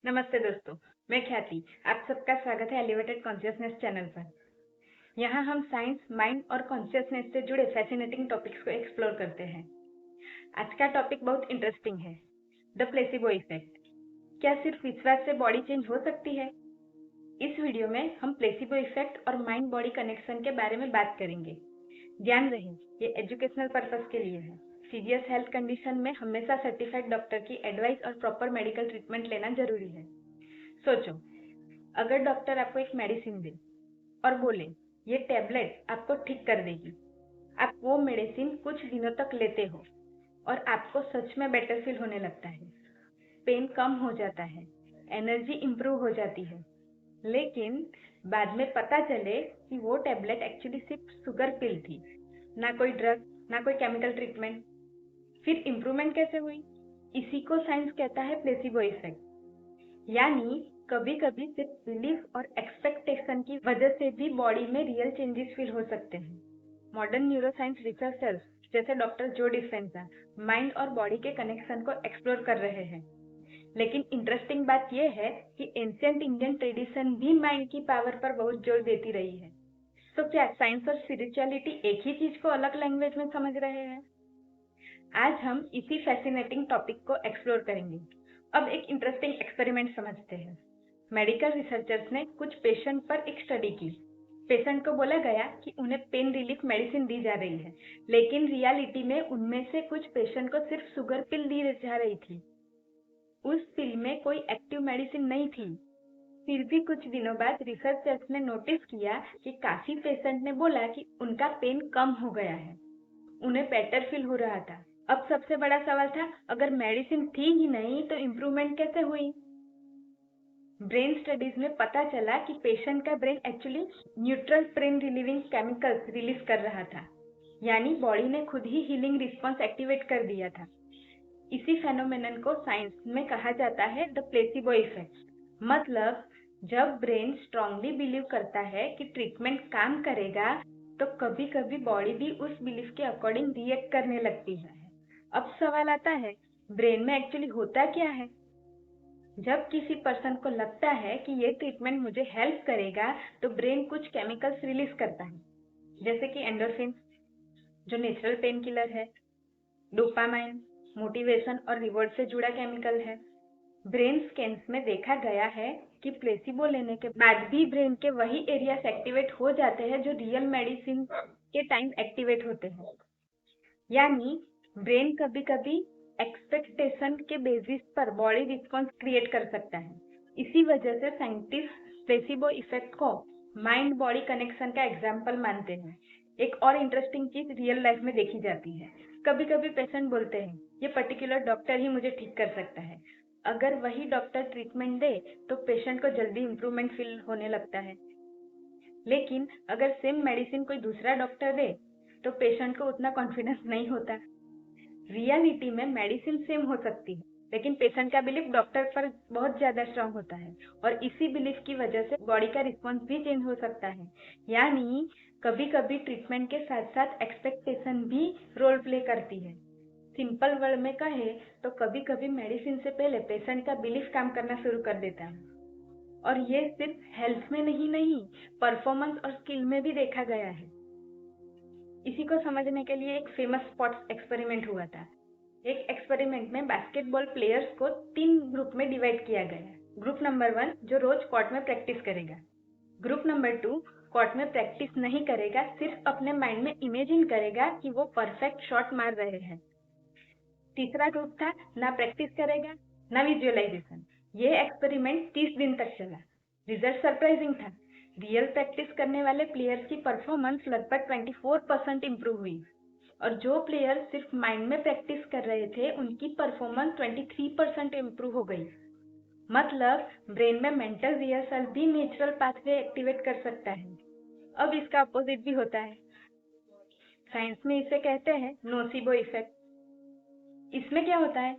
नमस्ते दोस्तों, मैं ख्याति। आप सबका स्वागत है एलिवेटेड कॉन्शियसनेस चैनल पर। यहाँ हम साइंस, माइंड और कॉन्शियसनेस से जुड़े फैसिनेटिंग टॉपिक्स को एक्सप्लोर करते हैं। आज का टॉपिक बहुत इंटरेस्टिंग है, द प्लेसिबो इफेक्ट। क्या सिर्फ विश्वास से बॉडी चेंज हो सकती है? इस वीडियो में हम प्लेसिबो इफेक्ट और माइंड बॉडी कनेक्शन के बारे में बात करेंगे। ध्यान रहे, ये एजुकेशनल पर्पस के लिए है। सीरियस हेल्थ कंडीशन में हमेशा सर्टिफाइड डॉक्टर की एडवाइस और प्रॉपर मेडिकल ट्रीटमेंट लेना जरूरी है। सोचो, अगर डॉक्टर आपको एक मेडिसिन दे और बोले ये टैबलेट आपको ठीक कर देगी, आप वो मेडिसिन कुछ दिनों तक लेते हो और आपको सच में बेटर फील होने लगता है, पेन कम हो जाता है, एनर्जी इंप्रूव हो जाती है, लेकिन बाद में पता चले कि वो टैबलेट एक्चुअली सिर्फ शुगर पिल थी, ना कोई ड्रग, ना कोई केमिकल ट्रीटमेंट, फिर इम्प्रूवमेंट कैसे हुई? इसी को साइंस कहता है प्लेसिबो इफेक्ट। यानी कभी कभी सिर्फ बिलीफ और एक्सपेक्टेशन की वजह से भी बॉडी में रियल चेंजेस फील हो सकते हैं। मॉडर्न न्यूरोसाइंस रिसर्चर्स जैसे डॉक्टर जो डिस्पेंजा माइंड और बॉडी के कनेक्शन को एक्सप्लोर कर रहे हैं। लेकिन इंटरेस्टिंग बात यह है कि एंशिएंट इंडियन ट्रेडिशन भी माइंड की पावर पर बहुत जोर देती रही है। तो क्या साइंस और स्पिरिचुअलिटी एक ही चीज को अलग लैंग्वेज में समझ रहे हैं? आज हम इसी फैसिनेटिंग टॉपिक को एक्सप्लोर करेंगे। अब एक इंटरेस्टिंग एक्सपेरिमेंट समझते हैं। मेडिकल रिसर्चर्स ने कुछ पेशेंट पर एक स्टडी की। पेशेंट को बोला गया कि उन्हें पेन रिलीफ मेडिसिन दी जा रही है, लेकिन रियलिटी में उनमें से कुछ पेशेंट को सिर्फ शुगर पिल दी जा रही थी। उस पिल में कोई एक्टिव मेडिसिन नहीं थी। फिर भी कुछ दिनों बाद रिसर्चर्स ने नोटिस किया कि काफी पेशेंट ने बोला कि उनका पेन कम हो गया है, उन्हें बेटर फील हो रहा था। अब सबसे बड़ा सवाल था, अगर मेडिसिन थी ही नहीं तो इम्प्रूवमेंट कैसे हुई? ब्रेन स्टडीज में पता चला कि पेशेंट का brain actually neutral pain relieving chemicals release कर रहा था, यानी बॉडी ने खुद ही हीलिंग रिस्पॉन्स एक्टिवेट कर दिया था। इसी फेनोमेनन को साइंस में कहा जाता है द प्लेसिबो इफेक्ट। मतलब जब ब्रेन स्ट्रांगली बिलीव करता है कि ट्रीटमेंट काम करेगा, तो कभी कभी बॉडी भी उस बिलीफ के अकॉर्डिंग रिएक्ट करने लगती है। अब सवाल आता है, ब्रेन में एक्चुअली होता क्या है? जब किसी पर्सन को लगता है कि ये ट्रीटमेंट मुझे हेल्प करेगा, तो ब्रेन कुछ केमिकल्स रिलीज करता है, जैसे कि एंडोर्फिन जो नेचुरल पेन किलर है, डोपामाइन मोटिवेशन और रिवॉर्ड से जुड़ा केमिकल है। ब्रेन स्कैन्स में देखा गया है कि प्लेसिबो लेने के बाद भी ब्रेन के वही एरियाज एक्टिवेट हो जाते हैं जो रियल मेडिसिन के टाइम एक्टिवेट होते हैं। यानी ब्रेन कभी कभी एक्सपेक्टेशन के बेसिस पर बॉडी रिस्पॉन्स क्रिएट कर सकता है। इसी वजह से साइंटिस्ट प्लेसिबो इफेक्ट को माइंड बॉडी कनेक्शन का एग्जाम्पल मानते हैं। एक और इंटरेस्टिंग चीज रियल लाइफ में देखी जाती है। कभी कभी पेशेंट बोलते हैं ये पर्टिकुलर डॉक्टर ही मुझे ठीक कर सकता है। अगर वही डॉक्टर ट्रीटमेंट दे तो पेशेंट को जल्दी इम्प्रूवमेंट फील होने लगता है, लेकिन अगर सेम मेडिसिन कोई दूसरा डॉक्टर दे तो पेशेंट को उतना कॉन्फिडेंस नहीं होता। रियलिटी में मेडिसिन सेम हो सकती है, लेकिन पेशेंट का बिलीफ डॉक्टर पर बहुत ज्यादा स्ट्रांग होता है और इसी बिलीफ की वजह से बॉडी का रिस्पॉन्स भी चेंज हो सकता है। यानी कभी कभी ट्रीटमेंट के साथ साथ एक्सपेक्टेशन भी रोल प्ले करती है। सिंपल वर्ड में कहे तो कभी कभी मेडिसिन से पहले पेशेंट का बिलीफ काम करना शुरू कर देता है। और ये सिर्फ हेल्थ में नहीं, परफॉर्मेंस और स्किल में भी देखा गया है। इसी को समझने के लिए एक फेमस स्पोर्ट्स एक्सपेरिमेंट हुआ था। एक एक्सपेरिमेंट में बास्केटबॉल प्लेयर्स को 3 ग्रुप में डिवाइड किया गया। ग्रुप नंबर 1 जो रोज कोर्ट में प्रैक्टिस करेगा। ग्रुप नंबर 2 कोर्ट में प्रैक्टिस नहीं करेगा, सिर्फ अपने माइंड में इमेजिन करेगा कि वो परफेक्ट शॉट मार रहे हैं। तीसरा ग्रुप था ना प्रैक्टिस करेगा ना विजुअलाइजेशन। ये एक्सपेरिमेंट 30 दिन तक चला। रिजल्ट सरप्राइजिंग था। रियल प्रैक्टिस करने वाले प्लेयर्स की परफॉर्मेंस लगभग 24% इम्प्रूव हुई और जो प्लेयर सिर्फ माइंड में प्रैक्टिस कर रहे थे उनकी परफॉर्मेंस 23% इम्प्रूव हो गई। मतलब ब्रेन में मेंटल रिहर्सल भी नेचुरल पाथवे एक्टिवेट कर सकता है। अब इसका अपोजिट भी होता है। साइंस में इसे कहते हैं नोसिबो इफेक्ट। इसमें क्या होता है,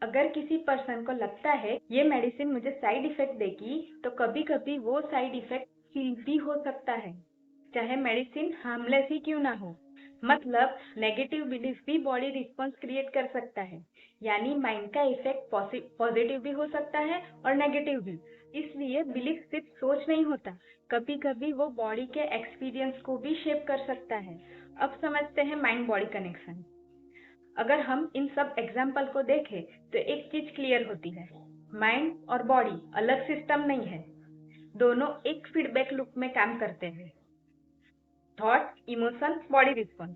अगर किसी पर्सन को लगता है ये मेडिसिन मुझे साइड इफेक्ट देगी, तो कभी कभी वो साइड इफेक्ट फील भी हो सकता है, चाहे मेडिसिन हार्मलेस ही क्यों ना हो। मतलब नेगेटिव बिलीफ भी बॉडी रिस्पॉन्स क्रिएट कर सकता है। यानी माइंड का इफेक्ट पॉजिटिव भी हो सकता है और नेगेटिव भी। इसलिए बिलीफ सिर्फ सोच नहीं होता, कभी कभी वो बॉडी के एक्सपीरियंस को भी शेप कर सकता है। अब समझते हैं माइंड बॉडी कनेक्शन। अगर हम इन सब एग्जाम्पल को देखें तो एक चीज क्लियर होती है, माइंड और बॉडी अलग सिस्टम नहीं है, दोनों एक फीडबैक लूप में काम करते हैं। Thought, emotion, body response.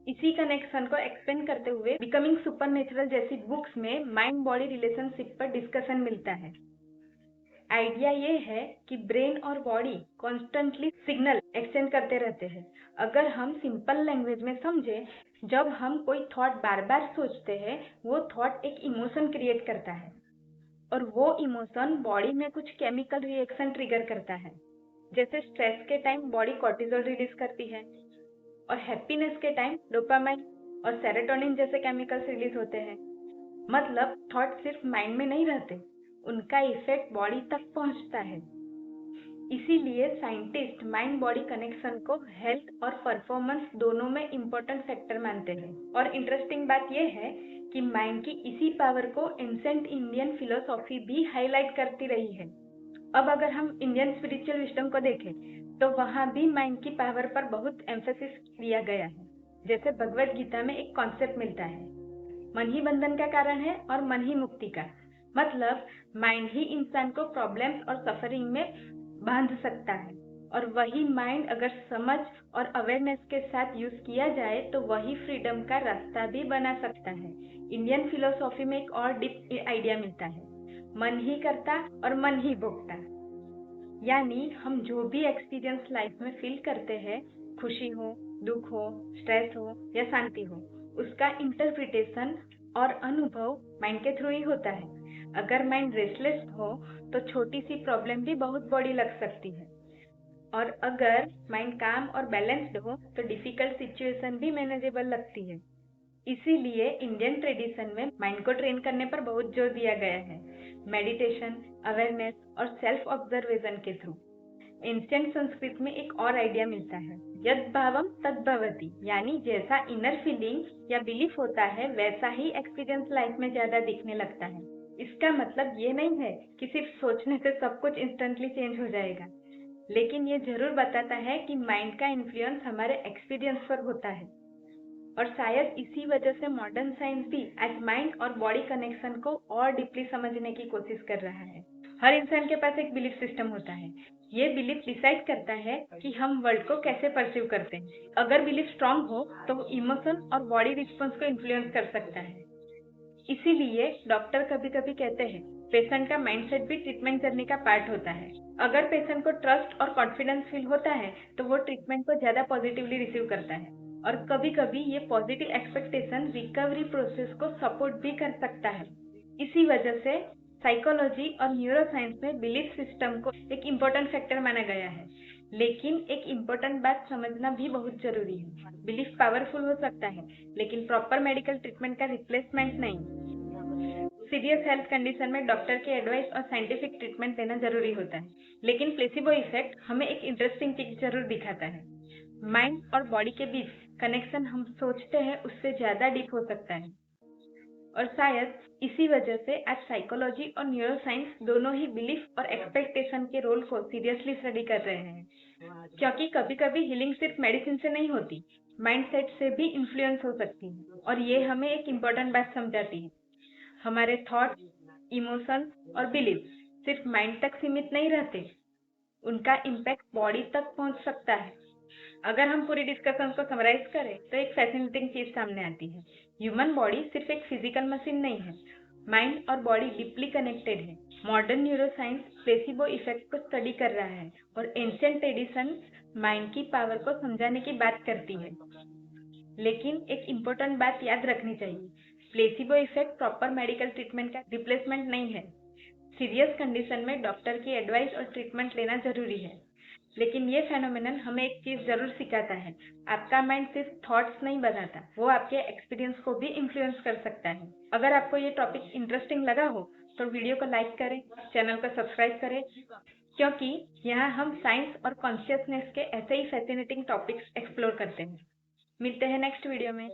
इसी कनेक्शन को एक्सप्लेन करते हुए बिकमिंग सुपरनेचुरल जैसी बुक्स में माइंड बॉडी रिलेशनशिप पर डिस्कशन मिलता है। आइडिया ये है कि ब्रेन और बॉडी कॉन्स्टेंटली सिग्नल एक्सचेंज करते रहते हैं। अगर हम सिंपल लैंग्वेज में समझे, जब हम कोई थॉट बार बार सोचते हैं, वो थॉट एक इमोशन क्रिएट करता है और वो इमोशन बॉडी में कुछ केमिकल रिएक्शन ट्रिगर करता है। जैसे स्ट्रेस के टाइम बॉडी कॉर्टिसोल रिलीज करती है और हैप्पीनेस के टाइम डोपामाइन और सेरोटोनिन जैसे केमिकल्स रिलीज होते हैं। मतलब थॉट सिर्फ माइंड में नहीं रहते, उनका इफेक्ट बॉडी तक पहुंचता है। इसीलिए साइंटिस्ट माइंड बॉडी कनेक्शन को हेल्थ और परफॉर्मेंस दोनों में इम्पोर्टेंट फैक्टर मानते हैं। और इंटरेस्टिंग बात यह है कि माइंड की इसी पावर को एंशिएंट इंडियन फिलोसॉफी भी हाईलाइट करती रही है। अब अगर हम इंडियन स्पिरिचुअल विजडम को देखें तो वहां भी माइंड की पावर पर बहुत एम्फेसिस दिया गया है। जैसे भगवत गीता में एक कॉन्सेप्ट मिलता है, मन ही बंधन का कारण है और मन ही मुक्ति का। मतलब माइंड ही इंसान को प्रॉब्लम्स और सफरिंग में बांध सकता है, और वही माइंड अगर समझ और अवेयरनेस के साथ यूज किया जाए तो वही फ्रीडम का रास्ता भी बना सकता है। इंडियन फिलोसॉफी में एक और डीप आइडिया मिलता है, मन ही करता और मन ही भोगता। यानी हम जो भी एक्सपीरियंस लाइफ में फील करते हैं, खुशी हो, दुख हो, स्ट्रेस हो या शांति हो, उसका इंटरप्रिटेशन और अनुभव माइंड के थ्रू ही होता है। अगर माइंड रेस्टलेस हो तो छोटी सी प्रॉब्लम भी बहुत बड़ी लग सकती है, और अगर माइंड काम और बैलेंस्ड हो तो डिफिकल्ट सिचुएशन भी मैनेजेबल लगती है। इसीलिए इंडियन ट्रेडिशन में माइंड को ट्रेन करने पर बहुत जोर दिया गया है, मेडिटेशन, अवेयरनेस और सेल्फ ऑब्जर्वेशन के थ्रू। एंशिएंट संस्कृत में एक और आइडिया मिलता है, यद भावम तद भवति, यानी जैसा इनर फीलिंग या बिलीफ होता है वैसा ही एक्सपीरियंस लाइफ में ज्यादा दिखने लगता है। इसका मतलब ये नहीं है कि सिर्फ सोचने से सब कुछ इंस्टेंटली चेंज हो जाएगा, लेकिन ये जरूर बताता है कि माइंड का इन्फ्लुएंस हमारे एक्सपीरियंस पर होता है। और शायद इसी वजह से मॉडर्न साइंस भी आज माइंड और बॉडी कनेक्शन को और डीपली समझने की कोशिश कर रहा है। हर इंसान के पास एक बिलीफ सिस्टम होता है। ये बिलीफ डिसाइड करता है कि हम वर्ल्ड को कैसे परसीव करते हैं। अगर बिलीफ स्ट्रांग हो तो वो इमोशन और बॉडी रिस्पॉन्स को इन्फ्लुएंस कर सकता है। इसीलिए डॉक्टर कभी कभी कहते हैं पेशेंट का माइंडसेट भी ट्रीटमेंट जर्नी का पार्ट होता है। अगर पेशेंट को ट्रस्ट और कॉन्फिडेंस फील होता है तो वो ट्रीटमेंट को ज्यादा पॉजिटिवली रिसीव करता है, और कभी कभी ये पॉजिटिव एक्सपेक्टेशन रिकवरी प्रोसेस को सपोर्ट भी कर सकता है। इसी वजह से साइकोलॉजी और न्यूरोसाइंस में बिलीफ सिस्टम को एक इम्पोर्टेंट फैक्टर माना गया है। लेकिन एक इम्पोर्टेंट बात समझना भी बहुत जरूरी है, बिलीफ पावरफुल हो सकता है लेकिन प्रॉपर मेडिकल ट्रीटमेंट का रिप्लेसमेंट नहीं। सीरियस हेल्थ कंडीशन में डॉक्टर के एडवाइस और साइंटिफिक ट्रीटमेंट लेना जरूरी होता है। लेकिन प्लेसिबो इफेक्ट हमें एक इंटरेस्टिंग चीज जरूर दिखाता है, माइंड और बॉडी के बीच कनेक्शन हम सोचते हैं उससे ज्यादा डीप हो सकता है। और शायद इसी वजह से आज साइकोलॉजी और न्यूरोसाइंस दोनों ही बिलीफ और एक्सपेक्टेशन के रोल को सीरियसली स्टडी कर रहे हैं। क्योंकि कभी कभी हीलिंग सिर्फ मेडिसिन से नहीं होती, माइंडसेट से भी इन्फ्लुएंस हो सकती है। और ये हमें एक इम्पोर्टेंट बात समझाती है, हमारे थॉट, इमोशंस और बिलीफ सिर्फ माइंड तक सीमित नहीं रहते, उनका इम्पैक्ट बॉडी तक पहुंच सकता है। अगर हम पूरी डिस्कशन को समराइज करें तो एक फैसिनेटिंग चीज सामने आती है, ह्यूमन बॉडी सिर्फ एक फिजिकल मशीन नहीं है, माइंड और बॉडी डीपली कनेक्टेड है। मॉडर्न न्यूरोसाइंस प्लेसिबो इफेक्ट को स्टडी कर रहा है और एंशिएंट ट्रेडिशन माइंड की पावर को समझाने की बात करती है। लेकिन एक इम्पोर्टेंट बात याद रखनी चाहिए, placebo effect proper medical treatment का रिप्लेसमेंट नहीं है। सीरियस कंडीशन में डॉक्टर की एडवाइस और ट्रीटमेंट लेना जरूरी है। लेकिन ये फेनोमेनन हमें एक चीज जरूर सिखाता है, आपका माइंड सिर्फ थॉट्स नहीं बनाता, वो आपके एक्सपीरियंस को भी इन्फ्लुएंस कर सकता है। अगर आपको ये टॉपिक इंटरेस्टिंग लगा हो तो वीडियो को लाइक करें, चैनल को सब्सक्राइब करें, क्योंकि यहाँ हम साइंस और कॉन्शियसनेस के ऐसे ही फैसिनेटिंग टॉपिक्स एक्सप्लोर करते हैं। मिलते हैं नेक्स्ट वीडियो में।